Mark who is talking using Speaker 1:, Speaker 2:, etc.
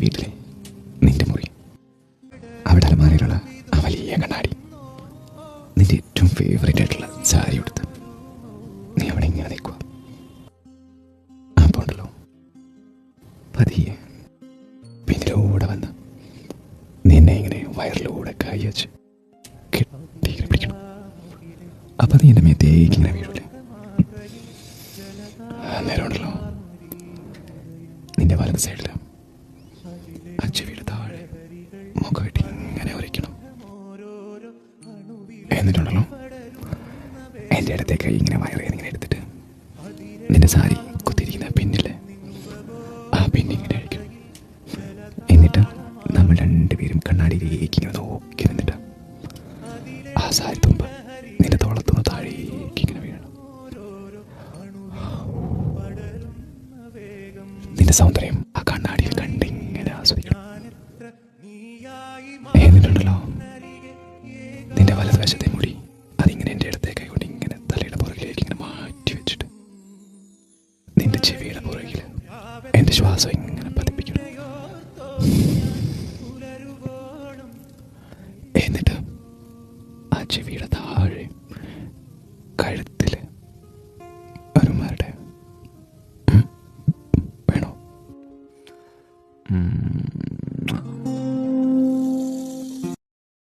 Speaker 1: വീട്ടിലെ നിന്റെ മുറി, അവിടെ അലമാരയിലുള്ള ആ വലിയ കണ്ണാടി, നിന്റെ ഏറ്റവും ഫേവറേറ്റ് ആയിട്ടുള്ള സാരി എടുത്ത് നീ അവിടെ ഇങ്ങനെ നിൽക്കുക. അപ്പോൾ ഉണ്ടല്ലോ പതിയെ പിന്നിലൂടെ വന്ന് നിന്നെ ഇങ്ങനെ വയറിലൂടെ കൈ വെച്ച് കെട്ടിങ്ങനെ പിടിക്കണം. അപ്പം നീ എൻ്റെ മേത്തേക്ക് ഇങ്ങനെ വീഴൂലേ? അന്നേരം ഉണ്ടല്ലോ നിന്റെ വലത് സൈഡിൽ അച്ചുവീട് താഴെ മുഖമായിട്ട് ഇങ്ങനെ ഉരയ്ക്കണം. എന്നിട്ടുണ്ടല്ലോ എൻ്റെ അടുത്തേ കൈ ഇങ്ങനെ വയറേന്ന് ഇങ്ങനെ എടുത്തിട്ട് നിന്റെ സാരി കുത്തിയിരിക്കുന്ന പിന്നില്ലേ ആ പിന്നിങ്ങനെ അഴിക്കണം. എന്നിട്ട് നമ്മൾ രണ്ടുപേരും കണ്ണാടിയിലേക്ക് ഇങ്ങനെ നോക്കി നിന്നിട്ട് ആ സാരി തുമ്പ് നിന്റെ തോളത്തുനിന്ന് താഴേക്ക് ഇങ്ങനെ വീഴണം. നിന്റെ സൗന്ദര്യം ആ കണ്ണാടിയിൽ കണ്ടിങ്ങനെ ആസ്വദിക്കണം. എന്നിട്ടുണ്ടല്ലോ നിന്റെ വലതുവശത്തെ മുടി അതിങ്ങനെ എൻ്റെ അടുത്തേക്ക് കൊണ്ട് ഇങ്ങനെ തലയുടെ പുറകിലേക്ക് ഇങ്ങനെ മാറ്റി വെച്ചിട്ട് നിന്റെ ചെവിയുടെ പുറകിൽ എൻ്റെ ശ്വാസം